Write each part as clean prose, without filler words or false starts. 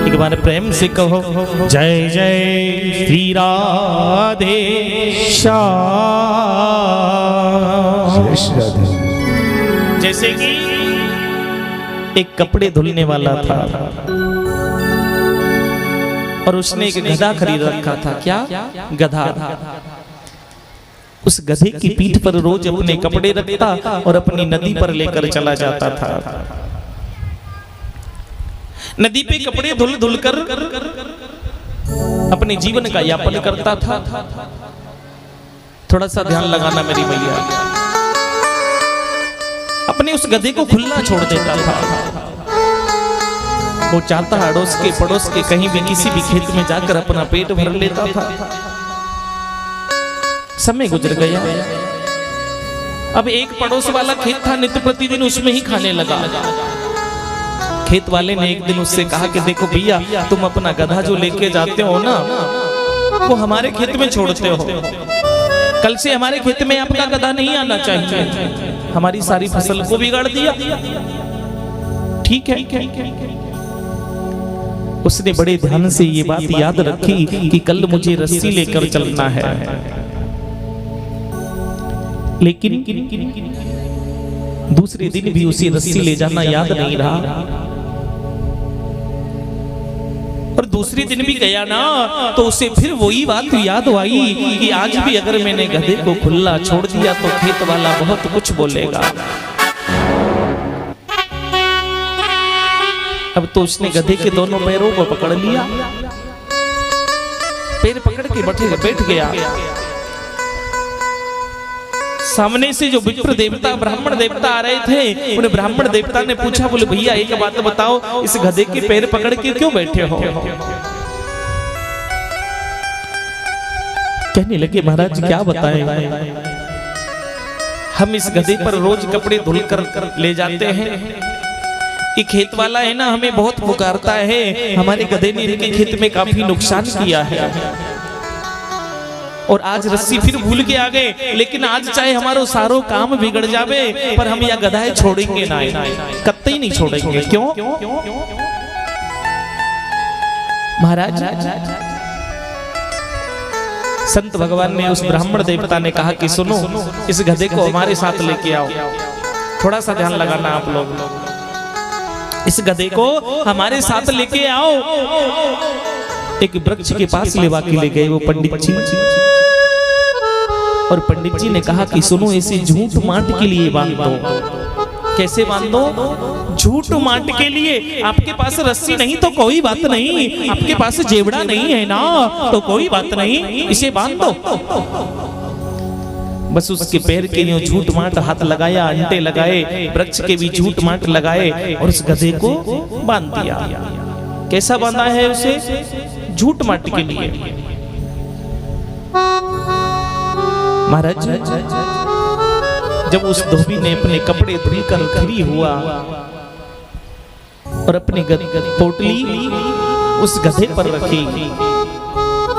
एक बार प्रेम से कहो जय जय श्री राधे श्याम। जैसे कि एक कपड़े धुलने वाला था और उसने एक गधा खरीद रखा था। क्या गधा? उस गधे की पीठ पर रोज अपने कपड़े रखता और अपनी नदी पर लेकर चला जाता था। नदी पे कपड़े धुल धुल कर अपने जीवन का यापन करता था। थोड़ा सा ध्यान लगाना मेरी भैया। अपने उस गधे को खुला छोड़ देता था। वो चाहता अड़ोस के पड़ोस के कहीं भी किसी भी खेत में जाकर अपना पेट भर लेता था। समय गुजर गया। अब एक पड़ोस वाला खेत था, नित्य प्रतिदिन उसमें ही खाने लगा। खेत वाले ने एक दिन उससे कहा कि देखो भैया, तुम अपना गधा जो लेके जाते हो ना, वो हमारे खेत में छोड़ते हो। कल से हमारे खेत में आपका गधा नहीं आना चाहिए। हमारी सारी फसल को बिगाड़ दिया। ठीक है। उसने बड़े ध्यान से ये बात याद रखी कि कल मुझे रस्सी लेकर चलना है। लेकिन दूसरे दिन भी उसी रस्सी ले जाना याद नहीं रहा। और दूसरे दिन भी गया ना, तो उसे फिर वही बात याद आई कि आज भी अगर मैंने गधे को खुला छोड़ दिया तो खेत वाला बहुत कुछ बोलेगा। अब तो उसने गधे के दोनों पैरों को पकड़ लिया, पैर पकड़ के बैठ गया। सामने से जो विप्र देवता ब्राह्मण देवता आ रहे थे, उन्हें ब्राह्मण देवता ने पूछा, बोले भैया एक बात बताओ, इस गधे के पैर पकड़ के क्यों बैठे हो? कहने लगे महाराज क्या बताएं, हम इस गधे पर रोज कपड़े धुल कर ले जाते हैं। ये खेत वाला है ना, हमें बहुत पुकारता है। हमारे गधे ने इनके खेत में काफी नुकसान किया है और आज रस्सी फिर भूल के आ गए। लेकिन आज चाहे हमारो सारो काम बिगड़ जावे, पर हम यह गधा छोड़ेंगे ना, कतई नहीं छोड़ेंगे। क्यों महाराज? संत भगवान ने उस ब्राह्मण देवता ने कहा कि सुनो, इस गधे को हमारे साथ लेके आओ। थोड़ा सा ध्यान लगाना आप लोग। इस गधे को हमारे साथ लेके आओ। एक वृक्ष के पास लेवा के ले गए वो पंडित जी। और पंडित जी ने कहा कि सुनो, इसे झूठ माट के लिए बांध दो। कैसे बांध दो? झूठ माट के लिए। आपके पास रस्सी नहीं तो कोई बात नहीं, आपके पास जेवड़ा नहीं है ना तो कोई बात नहीं, इसे बांध दो। बस उसके पैर के लिए झूठ माट हाथ लगाया, अंटे लगाए, वृक्ष के भी झूठ माट लगाए और उस गधे को बांध दिया। कैसा बांधा है उसे? झूठ माट के लिए। महाराज जब उस धोबी ने अपने कपड़े धुलकर फ्री हुआ और अपनी पोटली उस गधे पर रखी,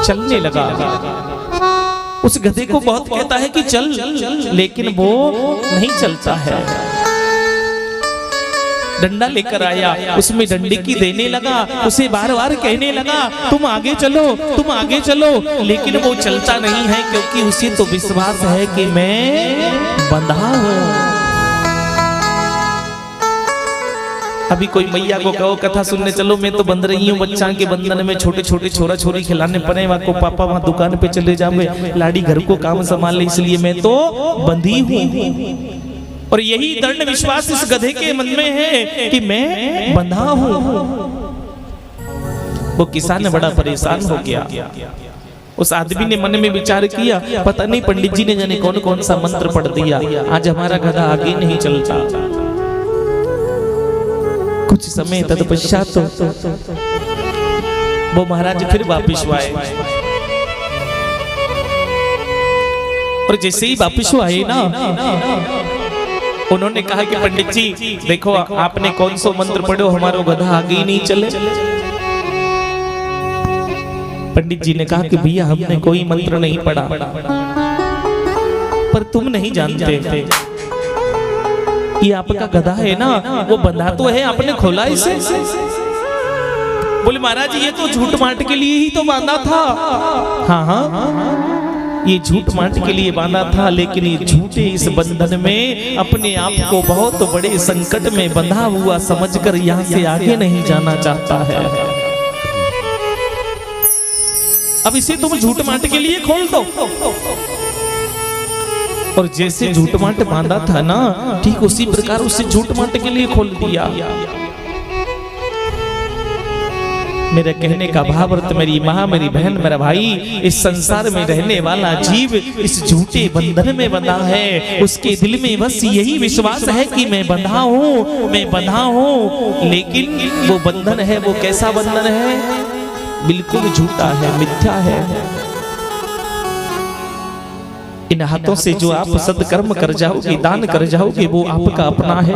चलने लगा। उस गधे को बहुत कहता है कि चल, लेकिन वो नहीं चलता है। डंडा लेकर आया, उसमें डंडे की देने लगा, उसे बार बार कहने लगा तुम आगे चलो, तुम आगे चलो, लेकिन वो चलता नहीं है क्योंकि उसे तो विश्वास है कि मैं बंधा हूं। अभी कोई मैया को कहो कथा सुनने चलो, मैं तो बंध रही हूँ, बच्चा के बंधन में छोटे छोटे छोरा छोरी खिलाने पड़े, वहां को पापा वहां दुकान पे चले जावे, लाड़ी घर को काम संभाल ले, इसलिए मैं तो बंधी हूँ। और यही दृढ़ विश्वास इस गधे के मन में है कि मैं बंधा हूं। वो किसान बड़ा परेशान हो गया। उस आदमी ने मन में विचार किया, पता नहीं पंडित जी ने जाने कौन कौन सा मंत्र पढ़ दिया, आज हमारा गधा आगे नहीं चलता। कुछ समय तत्पश्चात वो महाराज फिर वापिस आए और जैसे ही वापिस आए ना, उन्होंने कहा कि पंडित जी देखो आपने कौन सा मंत्र पढ़ो, हमारा गधा आगे ही नहीं चले। पंडित जी ने कहा कि भैया हमने कोई मंत्र नहीं पढ़ा, पर तुम नहीं जानते ये आपका गधा है ना, वो बंधा तो है, आपने खोला इसे, बोले महाराज ये तो झूठ माट के लिए ही तो बांधा था। हाँ हाँ, ये झूठ माट के लिए बांधा था, लेकिन ये झूठे इस बंधन में अपने आप को बहुत बड़े संकट में बंधा हुआ समझकर यहाँ से आगे नहीं जाना चाहता है। अब इसे तुम झूठ माट के लिए खोल दो। और जैसे झूठ माट बांधा था ना, ठीक उसी प्रकार उसे झूठ माट के लिए खोल दिया। मेरे कहने का भाव अर्थ, मेरी माँ, मेरी बहन, मेरा भाई, इस संसार में रहने वाला जीव इस झूठे बंधन में बंधा है। उसके दिल में बस यही विश्वास है कि मैं बंधा हूँ, मैं बंधा हूँ, लेकिन वो बंधन है, वो कैसा बंधन है? बिल्कुल झूठा है, मिथ्या है। इन हाथों से जो आप सदकर्म कर जाओगे, दान कर जाओगे, वो आपका अपना है।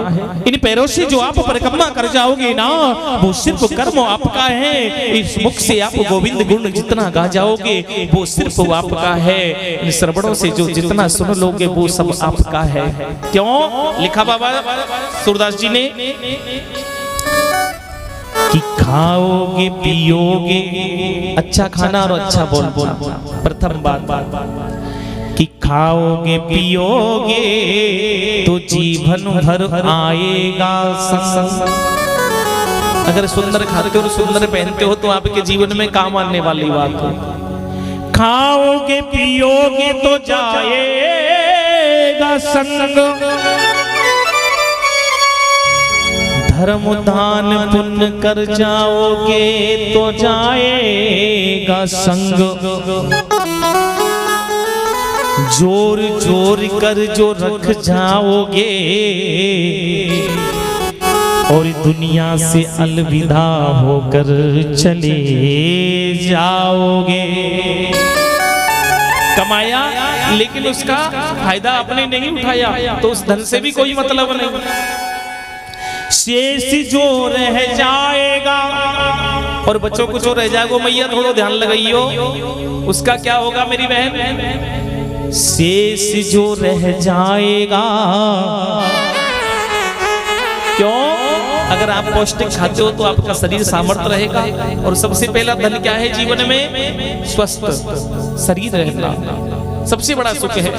इन पैरों से जो आप परिक्रमा कर जाओगे ना, वो सिर्फ कर्म आपका है। इस मुख से आप गोविंद गुण जितना गा जाओगे, वो सिर्फ आपका है। इन श्रवणों से जो जितना सुन लोगे, वो सब आपका है। क्यों लिखा बाबा सूरदास जी ने कि खाओगे पियोगे, अच्छा खाना और अच्छा बोलना, प्रथम बात कि खाओगे पियोगे तो जीवन भर आएगा संग। अगर सुंदर खाते हो और सुंदर पहनते हो तो आपके जीवन में काम आने वाली बात है। खाओगे पियोगे तो जाएगा संग, धर्म दान पुण्य कर जाओगे तो जाएगा संग। जोर जोर कर जो रख जाओगे और दुनिया से अलविदा होकर चले जाओगे। कमाया लेकिन उसका फायदा आपने नहीं उठाया, तो उस धन से भी कोई मतलब नहीं। शेष जो रह जाएगा, और बच्चों को जो रह जाएगा मैया थोड़ा ध्यान लगाइयो, उसका क्या होगा मेरी बहन? शेष जो रह जाएगा। क्यों? अगर आप पौष्टिक खाते हो तो आपका शरीर सामर्थ्य रहेगा, और सबसे पहला धन क्या है जीवन में? स्वस्थ शरीर रहना सबसे बड़ा सुख है।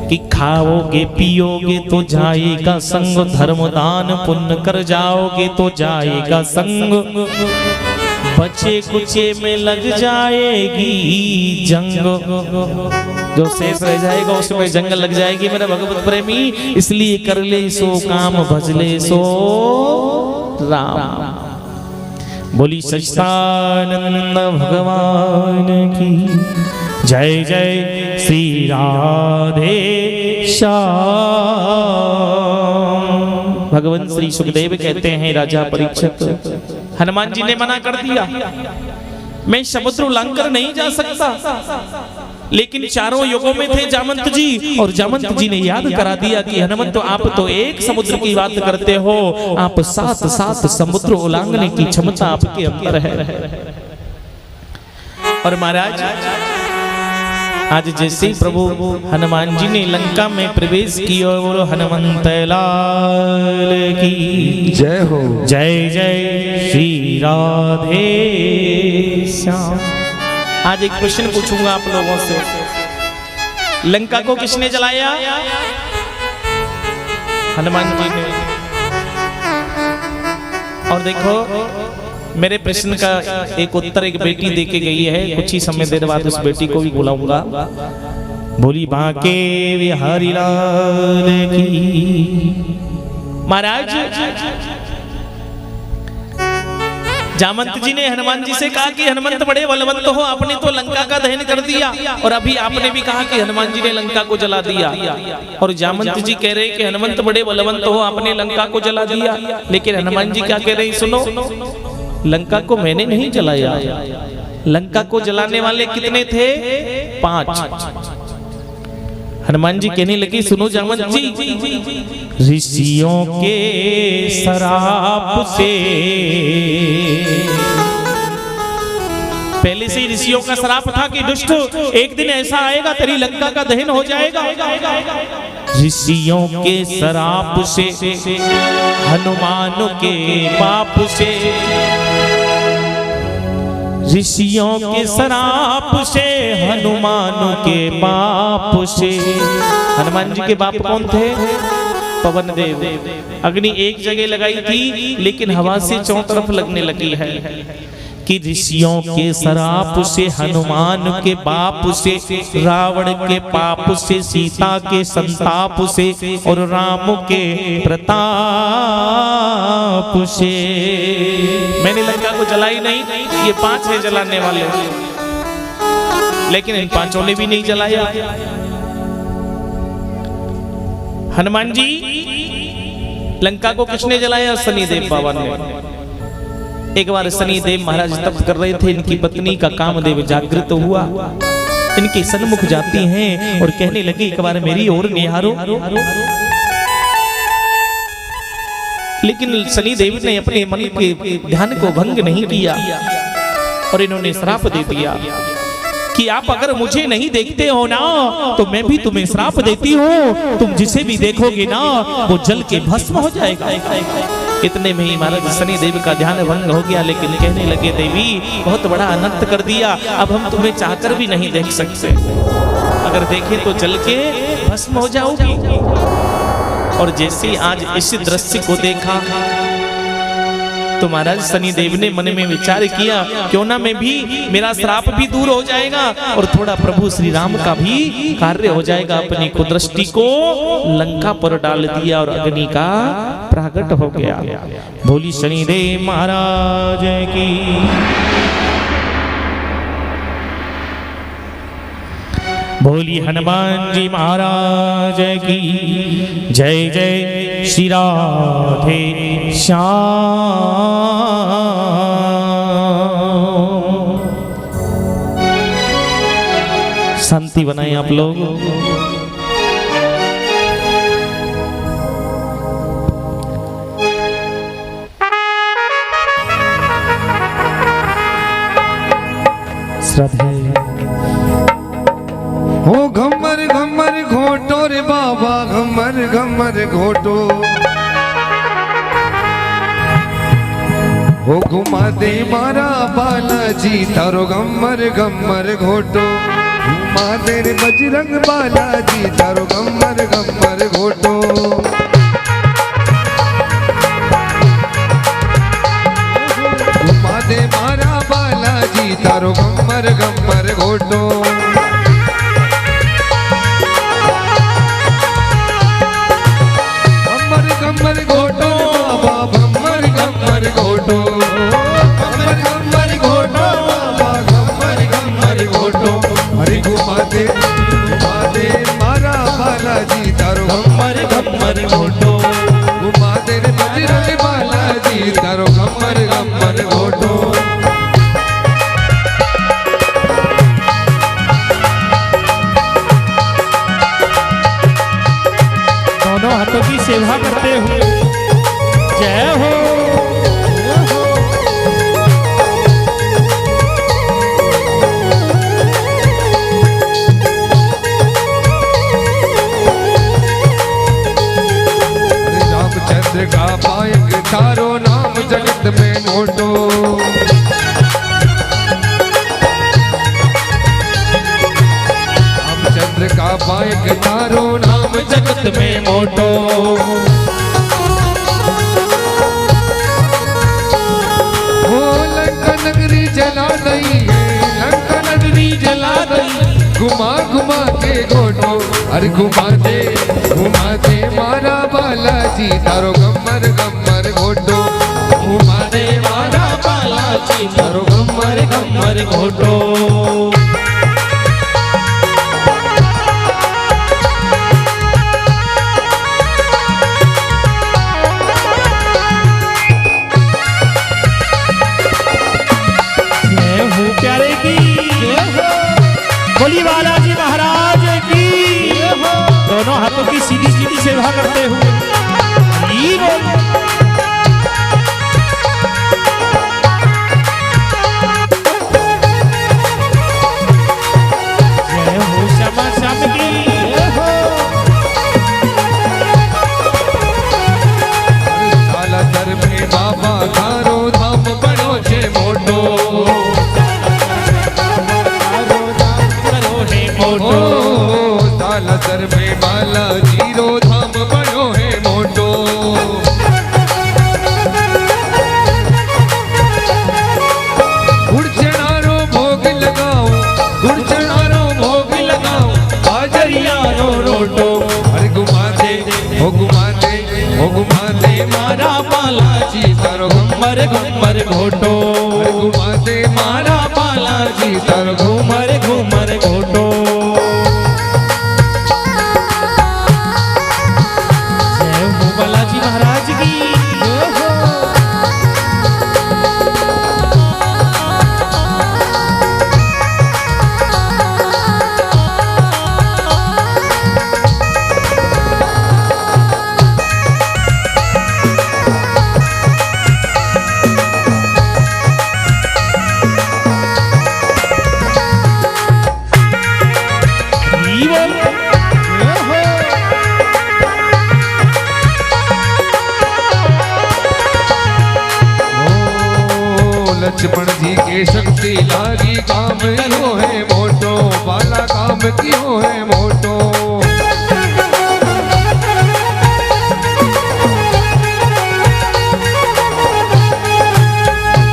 कि खाओगे पियोगे तो जाएगा संग, धर्म दान पुण्य कर जाओगे तो जाएगा संग। बचे कुचे में लग जाएगी जंग, जो शेष रह जाएगा उसमें जंग लग जाएगी मेरा भगवत प्रेमी। इसलिए कर ले सो काम, भज ले सो राम। बोली सच्चिदानंद भगवान की जय। जय श्री राधे श्याम। भगवान श्री सुखदेव कहते हैं, राजा परीक्षित, हनुमान जी ने मना कर दिया, मैं समुद्र उल्लंघन नहीं जा सकता, लेकिन चारों युगों में थे जामंत जी, और जामंत जी ने याद करा दिया कि हनुमंत आप तो एक समुद्र की बात करते हो, आप सात सात समुद्र उल्लंघने की क्षमता आपके अंदर है। और महाराज आज जैसे ही प्रभु हनुमान जी ने लंका में प्रवेश किया, बोलो हनुमंत लाल की जय हो। जय जय श्री राधे श्याम। आज एक क्वेश्चन पूछूंगा आप लोगों से, लंका को किसने जलाया? हनुमान जी ने। और देखो मेरे प्रश्न का एक उत्तर एक बेटी देके गई है, कुछ ही समय देर बाद उस बेटी को भी बुलाऊंगा। बोली बांके बिहारी लाल की। महाराज जामंत जी ने हनुमान जी से कहा कि हनुमंत बड़े बलवंत हो, आपने तो लंका का दहन कर दिया, और अभी आपने भी कहा कि हनुमान जी ने लंका को जला दिया। और जामंत जी कह रहे कि हनुमंत बड़े बलवंत हो, आपने लंका को जला दिया। लेकिन हनुमान जी क्या कह रहे, सुनो, लंका को मैंने नहीं जलाया, लंका को जलाने वाले कितने थे? 5। हनुमान जी कहने लगे, सुनो जामंत जी, ऋषियों के शराप से, पहले से ही ऋषियों का श्राप था कि दुष्ट एक दिन ऐसा आएगा तेरी लंका का दहन हो जाएगा। ऋषियों के श्राप से, हनुमान के पाप से ऋषियों के सराप से हनुमान के बाप से। हनुमान जी के बाप कौन थे? पवन देव। अग्नि एक जगह लगाई थी लेकिन हवा से चारों तरफ लगने लगी है कि ऋषियों के सराप से, हनुमान के बाप से, रावण के पाप से, सीता के संताप से और राम के प्रताप से। मैंने लंका को जलाई नहीं, ये 5 है जलाने वाले, लेकिन इन 5 ने भी नहीं जलाया। हनुमान जी लंका को किसने जलाया? शनिदेव बाबा ने। एक बार शनिदेव महाराज तप कर रहे थे, इनकी पत्नी का कामदेव जागृत हुआ, इनके सन्मुख जाती हैं और कहने लगी एक बार मेरी ओर निहारो। लेकिन शनिदेव ने अपने मन के ध्यान को भंग नहीं किया और इन्होंने श्राप दे दिया कि आप अगर मुझे नहीं देखते हो ना तो मैं भी तुम्हें श्राप देती हूँ, तुम जिसे भी देखोगे ना वो जल के भस्म हो जाएगा। इतने में ही महाराज शनिदेव का ध्यान भंग हो गया, लेकिन कहने लगे देवी बहुत बड़ा अनर्थ कर दिया, अब हम तुम्हें चाहकर भी नहीं देख सकते, अगर देखें तो जल के भस्म हो जाओगी। और जैसे आज इस दृश्य को देखा तो महाराज शनिदेव ने मन में विचार किया क्यों ना मैं भी, मेरा श्राप भी दूर हो जाएगा और थोड़ा प्रभु श्री राम का भी कार्य हो जाएगा। अपनी कुदृष्टि को लंका पर डाल दिया और अग्नि का प्रागट हो गया। बोली शनिदेव महाराज की। बोली हनुमान जी महाराज की जय। जय श्री राधे श्याम। शांति बनाए आप लोग। श्रद्धे हो घमर घमर घोटो रे बाबा, घमर घमर घोटो। हो घुमा दे मारा बालाजी तारो घमर घमर घोटो। घुमा दे रे बजरंग बालाजी तारो घमर घमर घोटो। घुमा दे मारा बालाजी तारो घमर घमर घोटो। घमर घोटो बाबा, घमर घमर घोटो। घमर घमर घोटो बाबा, घमर घमर घोटो। अरे घुमा दे मारा बालाजी तारो घमर घमर घोटो। घुमा दे रे बजरंग बालाजी तारो घमर घमर घोटो। दोनों हाथों की सेवा करते हुए जय हो। रामचंद्र का पायक तारो नाम जगत में नोटो। रामचंद्र का पायक तारो नाम जगत में मोटो। हो लंका नगरी जला दई है, लंका नगरी जला दई। घुमा घुमा के घोटो। अरे घुमा दे मारा बालाजी तारो घमर घमर घोटो। घुमा दे मारा बालाजी तारो घमर घमर घोटो। प्यारे की बोली बालाजी महाराज की। दोनों हाथों की सीधी सीधी सेवा करते हुए जय हो श्यामा श्याम की। साला दर में बाबा थारो धाम बनो छे मोटो। मारा बालाजी तारो घूमर घूमर घोटो। जय हो बालाजी महाराज की। लक्ष्मण जी के शक्ति लागी काम कियो है मोटो बाला काम कियो है मोटो।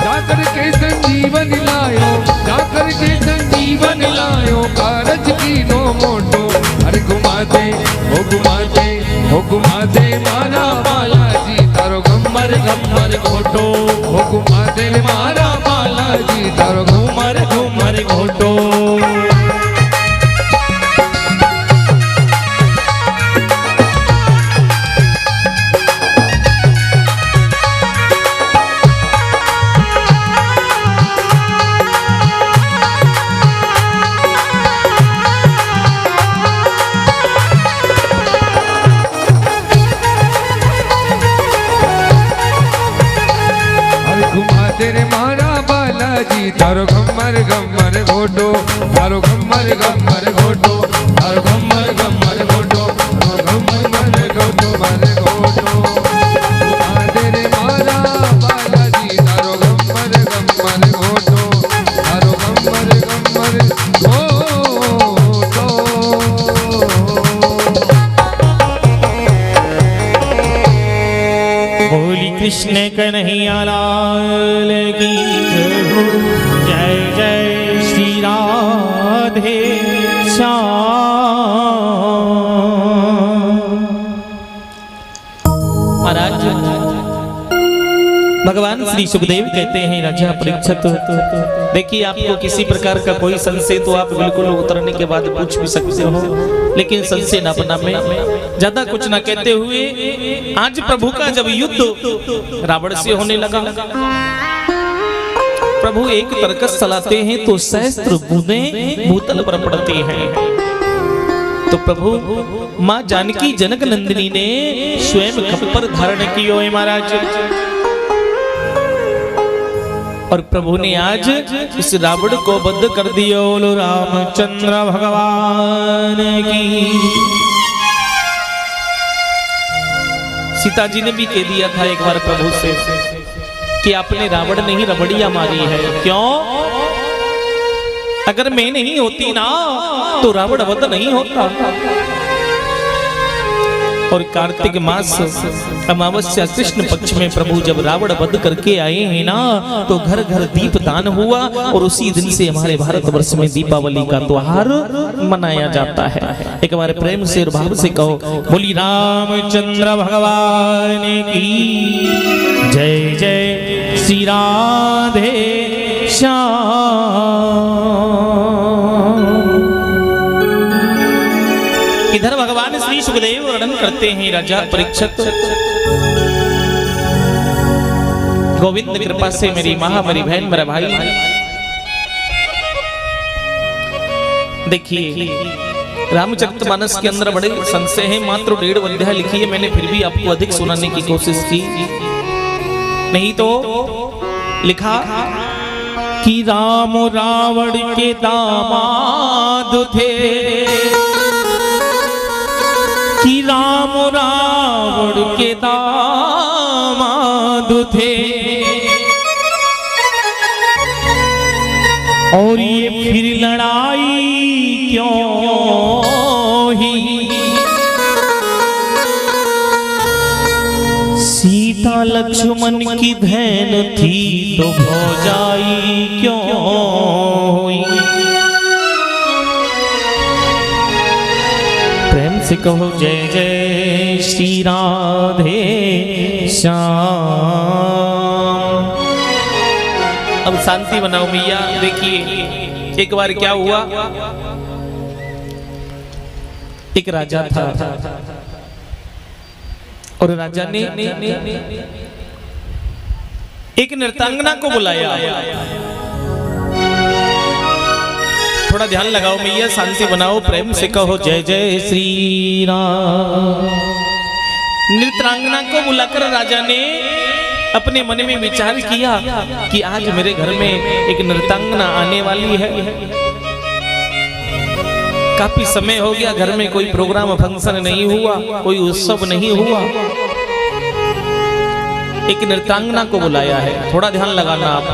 जाकर के संजीवन लायो जाकर के संजीवन लायो कारज की नो मोटो। अरे घुमा दे मारा बालाजी तारो गम्मर गम्मर घोटो। हो घुमा दे मारा बालाजी तारो घूमर घूमर घोटो। तेरे मारा बालाजी तारो गम्मर गम्मर घोटो तारो गम्मर गम्मर घोटो तारो गम्मर गम्मर घोटो गम्मर घोटो मारे घोटो। तेरे मारा बालाजी तारो गम्मर गम्मर घोटो तारो गम्मर गम्मर घोटो। बोली कृष्ण कन्हैया लाल की जय जय श्री राधे श्याम। महाराज भगवान श्री सुखदेव कहते हैं राजा परीक्षित देखिए आपको किसी प्रकार का कोई संशय तो आप बिल्कुल उतरने के बाद पूछ भी सकते हो, लेकिन संशय न बना में ज्यादा कुछ न कहते हुए आज प्रभु का जब युद्ध रावण से होने लगा, प्रभु एक तरकस चलाते हैं तो सहस्त्र बूंदें भूतल पर पड़ती हैं। तो प्रभु मां जानकी जनक नंदिनी ने स्वयं खप्पर धारण कियो है महाराज। और प्रभु ने आज इस रावण को बद्ध कर दिया। बोलो रामचंद्र भगवान की। सीता जी ने भी कह दिया था एक बार प्रभु से कि आपने रावण ने ही रबड़ियां मारी है। क्यों? अगर मैं नहीं होती ना तो रावण वध नहीं होता। और कार्तिक मास अमावस्या कृष्ण पक्ष में प्रभु जब रावण वध करके आए हैं ना तो घर घर दीप दान हुआ और उसी दिन से हमारे भारतवर्ष में दीपावली का त्योहार मनाया जाता है। एक बार प्रेम से और भाव से कहो बोली रामचंद्र भगवान की जय जय श्री राधे श्याम। इधर भगवान श्री सुखदेव वर्णन करते हैं राजा परीक्षित गोविंद कृपा से मेरी मां मेरी बहन मेरा भाई देखिए रामचरितमानस के अंदर बड़े संशय हैं। मात्र 1.5 अध्याय लिखी है मैंने, फिर भी आपको अधिक सुनाने की कोशिश की। नहीं तो लिखा कि राम रावण के दामाद थे, कि राम रावण के दामाद थे और ये फिर लड़ाई क्यों ही। सीता लक्ष्मण की बहन थी तो भौजाई क्यों हुई। प्रेम से कहो जय जय श्री राधे श्याम। अब शांति बनाओ मैया। देखिए एक बार क्या हुआ, एक राजा था और राजा ने एक नृत्यांगना को बुलाया। थोड़ा ध्यान लगाओ मैया, शांति बनाओ, प्रेम से कहो जय जय श्री राम। नृत्यांगना को बुलाकर राजा ने अपने मन में विचार किया कि आज मेरे घर में एक नृत्यांगना आने वाली है। काफी समय हो गया, घर में कोई प्रोग्राम फंक्शन नहीं हुआ, कोई उत्सव नहीं हुआ। एक नृत्यांगना को बुलाया है, थोड़ा ध्यान लगाना आप।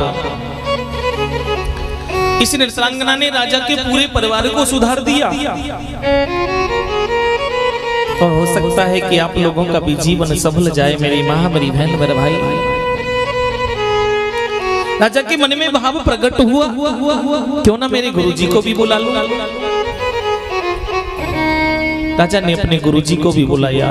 इस नृत्यांगना ने राजा के पूरे परिवार को सुधार दिया। और हो सकता है कि आप लोगों का भी जीवन सफल जाए, मेरी माँ, मेरी बहन, मेरे भाई। राजा के मन में भाव प्रकट हुआ, क्यों ना मेरे गुरुजी को भी बुला लूं। राजा ने अपने गुरुजी को भी बुलाया।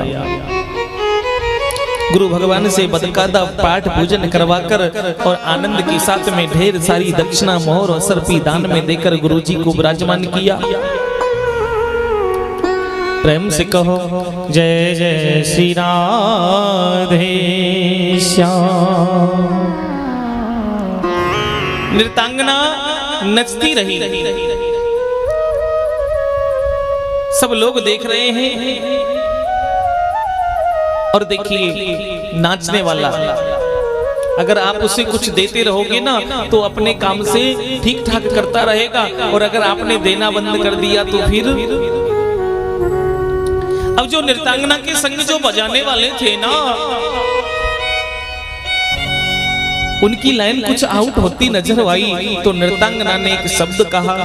गुरु भगवान से बकायदा पाठ पूजन करवाकर और आनंद के साथ में ढेर सारी दक्षिणा, मोहर और सर्पी दान में देकर गुरुजी को विराजमान किया। प्रेम से कहो जय जय श्री राधे श्याम। नृत्यांगना नचती रही, सब लोग देख रहे हैं। और देखिए नाचने वाला, अगर आप उसे कुछ देते रहोगे ना तो अपने काम से ठीक ठाक करता रहेगा, और अगर आपने देना बंद कर दिया तो फिर। अब जो नृत्यांगना के संग जो बजाने वाले थे ना, उनकी लाइन कुछ आउट होती नजर आई। तो नृत्यांगना ने एक शब्द कहा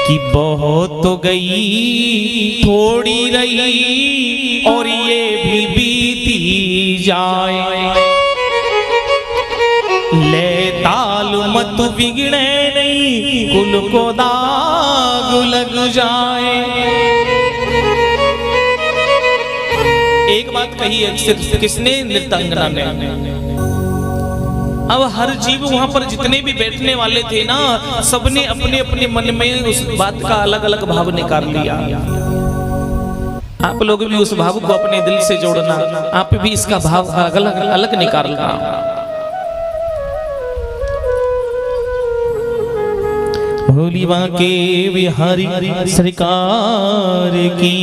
कि बहुत तो गई थोड़ी रही और ये भी बीती जाए, ले ताल मत बिगड़े नहीं, कुल को दाग लग जाए। एक बात कही है सिर्फ, किसने? नृत्यांगना ने। अब हर जीव वहां पर जितने भी बैठने वाले थे ना, सबने अपने अपने मन में उस बात का अलग अलग भाव निकाल लिया। आप लोग भी उस भाव को अपने दिल से जोड़ना, आप भी इसका भाव अलग अलग निकालना। भोली बांके बिहारी सरकार की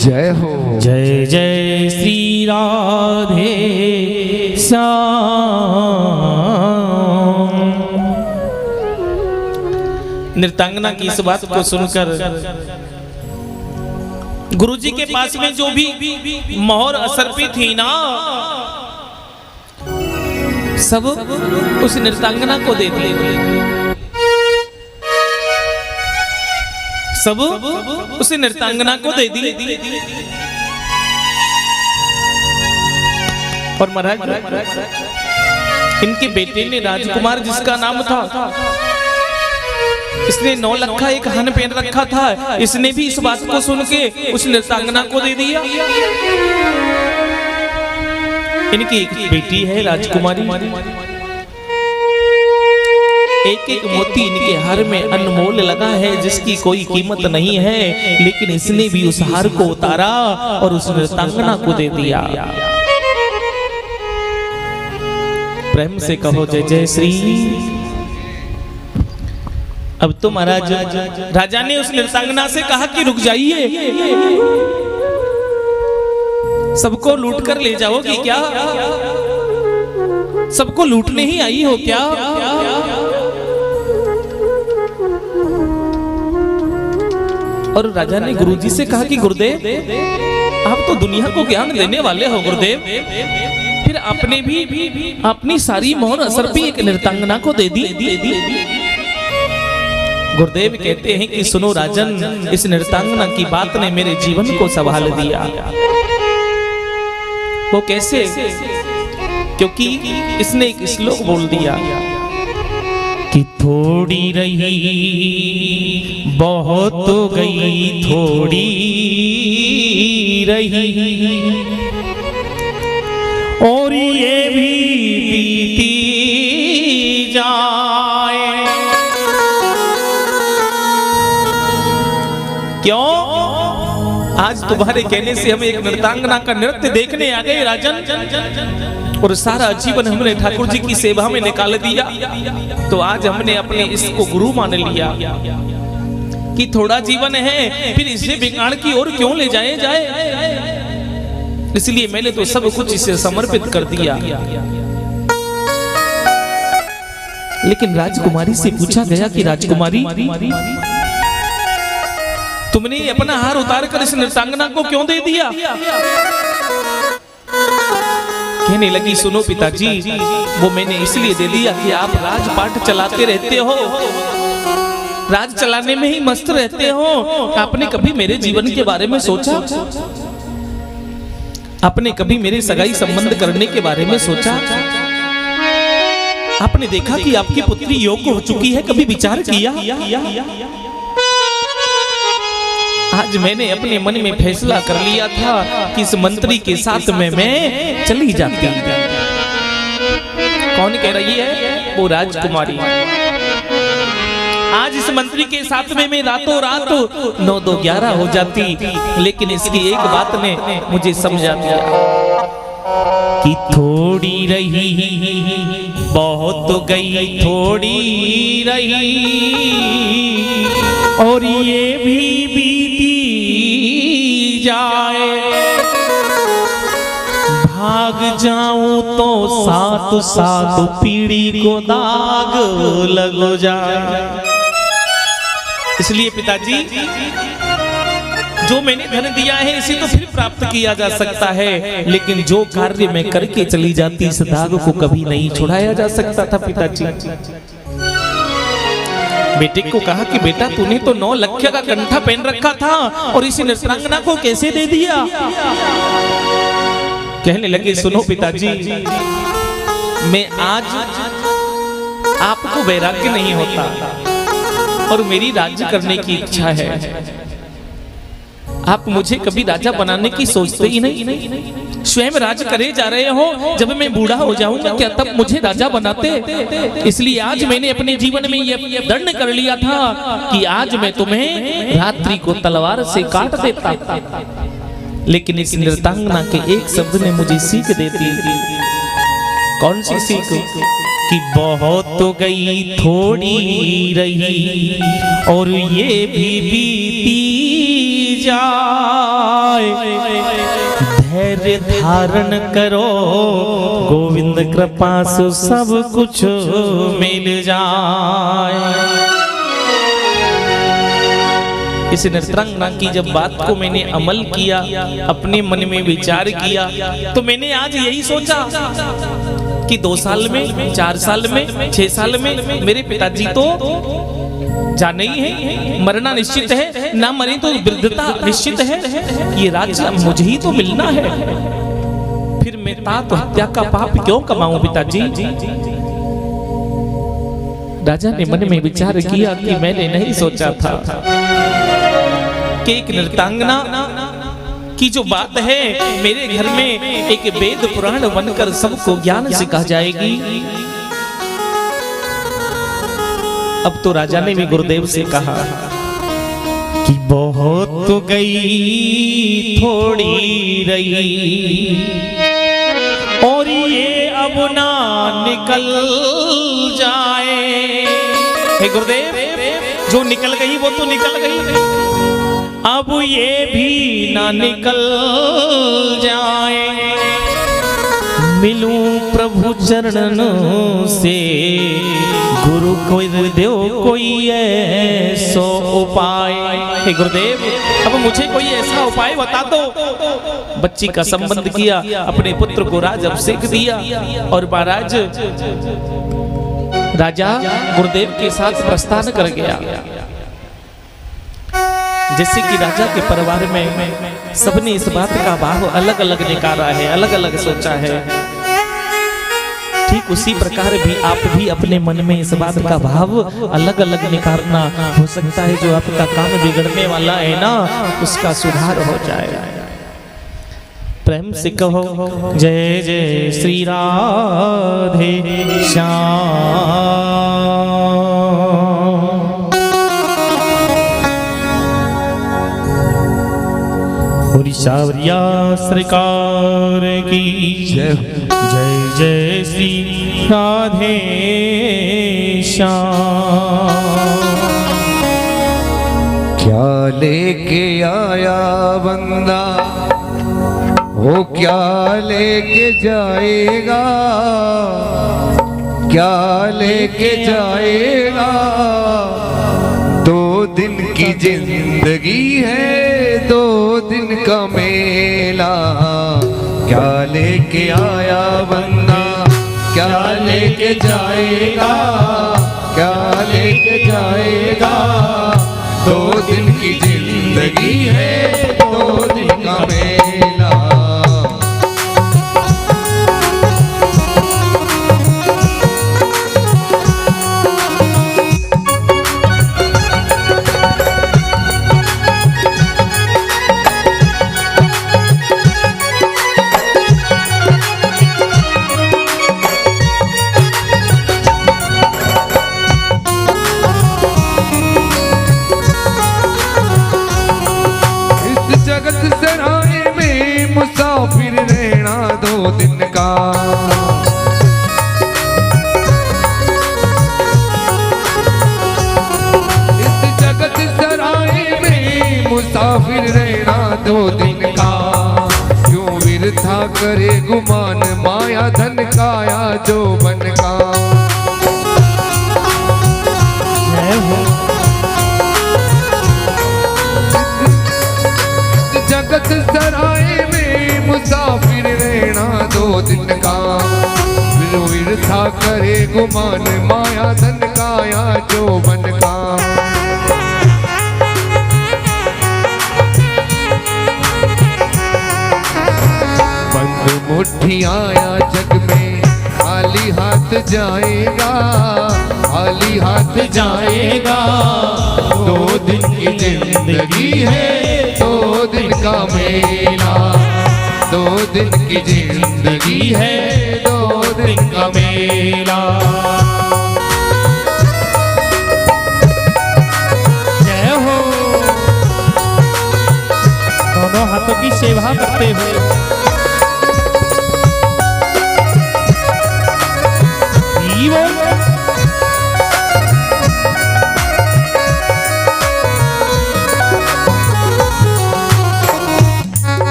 जय हो। जय जय श्री राधे श्याम। नृत्यांगना की इस बात को सुनकर गुरुजी के पास में जो भी मोहर असरपी थी ना, सब उस नृत्यांगना को दे दिए। सब उस नृत्यांगना को दे दिए। और महाराज इनके बेटे ने राजकुमार जिसका नाम था, इसने 9 लखा एक हन पहन रखा था, इसने भी इस बात को सुन के उस नृत्यांगना को दे दिया। इनकी एक बेटी है राजकुमारी, एक एक मोती इनके हार में अनमोल लगा है, जिसकी कोई कीमत नहीं है, लेकिन इसने भी उस हार को उतारा और उस नृत्यांगना को दे दिया। प्रेम से कहो जय जय श्री। अब तो महाराज राजा ने उस नृत्यांगना से कहा कि रुक जाइए, सबको लूट कर ले जाओगी क्या? सबको लूटने ही आई हो क्या? और राजा ने गुरुजी से कहा कि गुरुदेव, आप तो दुनिया को ज्ञान देने वाले हो गुरुदेव, फिर आपने भी अपनी सारी मोहर असरपी एक नृत्यांगना को दे दी। गुरुदेव कहते हैं कि सुनो राजन, इस नृत्यांगना की बात ने मेरे जीवन को संभाल दिया। वो कैसे? क्योंकि इसने एक श्लोक बोल दिया कि थोड़ी रही बहुत तो गई, थोड़ी रही और ये भी बीती जाए। क्यों? आज तुम्हारे कहने से हम एक नृत्यांगना का नृत्य देखने आ गए राजन, और सारा जीवन हमने ठाकुर जी की सेवा में निकाल दिया। तो आज हमने अपने इसको गुरु मान लिया कि थोड़ा जीवन है, फिर इसे बिगाड़ की ओर क्यों ले जाए। इसलिए मैंने तो सब कुछ इसे समर्पित कर दिया। लेकिन राजकुमारी से पूछा गया कि राजकुमारी, तुमने अपना हार उतार कर इस नृत्यांगना को क्यों दे दिया? कहने लगी, सुनो पिताजी, वो मैंने इसलिए दे दिया कि आप राजपाट चलाते रहते हो, राज चलाने में ही मस्त रहते हो। आपने कभी मेरे जीवन के बारे में सोचा? आपने कभी मेरे सगाई संबंध करने के बारे में सोचा? आपने देखा कि आपकी पुत्री योग्य हो चुकी है, कभी विचार किया? आज मैंने अपने मन में फैसला कर लिया था कि इस मंत्री के साथ में मैं चली जाती। कौन कह रही है? वो राजकुमारी। आज इस मंत्री के साथ में मैं रातों रात 9-2-11 हो जाती, लेकिन इसकी एक बात ने मुझे समझा दिया कि थोड़ी रही बहुत गई, थोड़ी रही और ये भी बीती जाए। भाग जाऊं तो साथ साथ पीढ़ी को दाग लग जाए। इसलिए पिताजी, जो मैंने धन दिया है इसे तो फिर प्राप्त किया जा सकता है, लेकिन जो कार्य मैं करके चली जाती इस दाग को कभी नहीं छुड़ाया जा सकता था। पिताजी बेटे को कहा कि बेटा, तूने तो 9 लाख का कंठा पहन रखा था और इस नृत्यांगना को कैसे दे दिया? कहने लगे, सुनो पिताजी, मैं आज आपको वैराग्य नहीं होता और मेरी राज्य करने की इच्छा है। आप मुझे कभी राजा बनाने की सोचते ही नहीं। स्वयं राज करे जा रहे हो, जब मैं बूढ़ा हो जाऊंगा क्या तब मुझे राजा बनाते? इसलिए आज मैंने अपने जीवन में ये दंड कर लिया था कि आज मैं तुम्हें रात्रि को तलवार से काट देता। लेकिन इस नृत्यांगना के एक शब्द ने मुझे सीख दे दी। कौन सी सीख? कि बहुत तो गई, थोड़ी रही और ये भी बीती जाए। धैर्य धारण करो, गोविंद कृपा से सब कुछ मिल जाए। इस नृत्यांगना की जब बात को मैंने अमल किया, अपने मन में विचार किया, तो मैंने आज यही सोचा कि 2 साल में, 4 साल में, 6 साल में मेरे पिताजी तो जाने ही है, मरना निश्चित है, ना मरे तो वृद्धता निश्चित है। ये राज्य मुझे ही तो मिलना है, फिर मैं तात हत्या का पाप क्यों कमाऊं? पिताजी, राजा ने मन में विचार किया कि मैंने नहीं सोचा था कि एक नृत्यांगना की जो बात है मेरे घर में एक वेद पुराण बनकर सबको ज्ञान सिखा जाएगी। अब तो राजा ने भी गुरुदेव से कहा कि बहुत तो गई, थोड़ी रही और ये अब ना निकल जाए। हे गुरुदेव, जो निकल गई वो तो निकल गई, अब ये भी ना निकल जाए। मिलूं प्रभु चरणों से, गुरु को देव कोई ऐसो उपाय। हे गुरुदेव, अब मुझे कोई ऐसा उपाय बता दो। बच्ची का संबंध किया, अपने पुत्र को राज अभिषेक दिया और महाराज राजा गुरुदेव के साथ प्रस्थान कर गया। जैसे कि राजा के परिवार में सबने इस बात का भाव अलग अलग निकाला है, अलग अलग सोचा है, ठीक उसी प्रकार भी आप भी अपने मन में इस बात का भाव अलग अलग निकालना। हो सकता है जो आपका काम बिगड़ने वाला है ना, उसका सुधार हो जाए। प्रेम से कहो जय जय श्री राधे श्याम। बोली सावरिया सरकार की जय जय जय श्री राधे श्याम। क्या लेके आया बंदा वो क्या लेके जाएगा, क्या लेके जाएगा। 2 दिन की जिंदगी है 2 दिन का मेला। क्या लेके आया बंदा क्या लेके जाएगा, क्या लेके जाएगा। 2 दिन की जिंदगी है 2 दिन का मेला। मुसाफिर रहना 2 दिन का। इस जगत सराय में मुसाफिर रहना 2 दिन का। क्यों विरथा करे गुमान माया धन काया जो बन का। जगत सराय में मुसाफिर रहना 2 दिन का। विरथा करे गुमान माया धन काया जो बन का। बंद मुट्ठी आया जग में खाली हाथ जाएगा, खाली हाथ जाएगा। 2 दिन की जिंदगी है 2 दिन का मेला। 2 दिन की जिंदगी है 2 दिन का मेला। जय हो। दोनों हाथों की सेवा करते हुए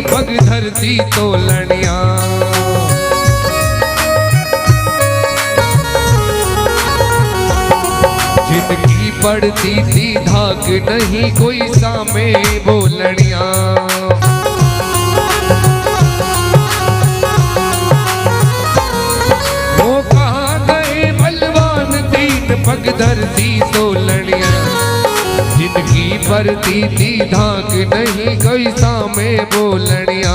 पग धरती तो लड़िया। जिनकी पड़ती थी धाक नहीं कोई सामे बोलड़िया। वो कहाँ गए बलवान 3 पग धरती तो लड़िया। जिनकी पड़ती थी धाक नहीं कोई सामे बोलड़िया।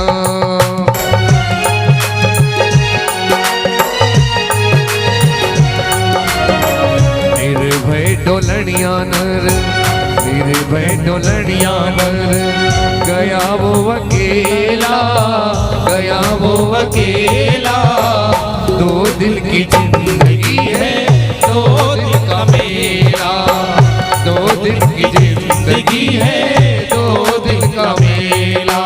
निर्भय डोलड़िया नर, निर्भय डोलड़िया नर। गया वो अकेला, गया वो अकेला। 2 दिन की जिंदगी है 2 दिन का मेला। 2 दिन की जिंदगी है 2 दिन का मेला।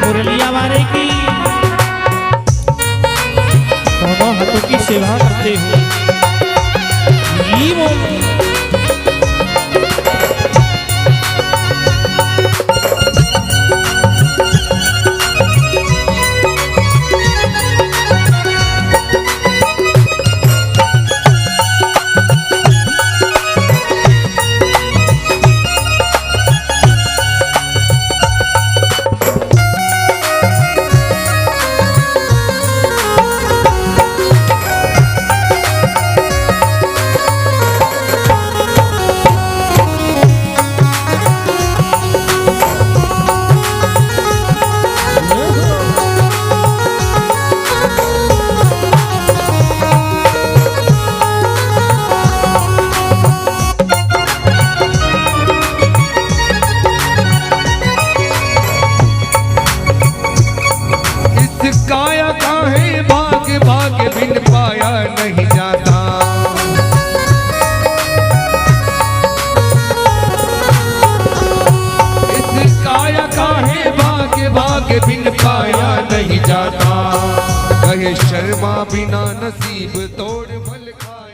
मुरलिया वाले की दोनों हाथों की सेवा करते हुए के बिन पाया नहीं जाता, कहे शर्मा बिना नसीब तोड़ फल खाया।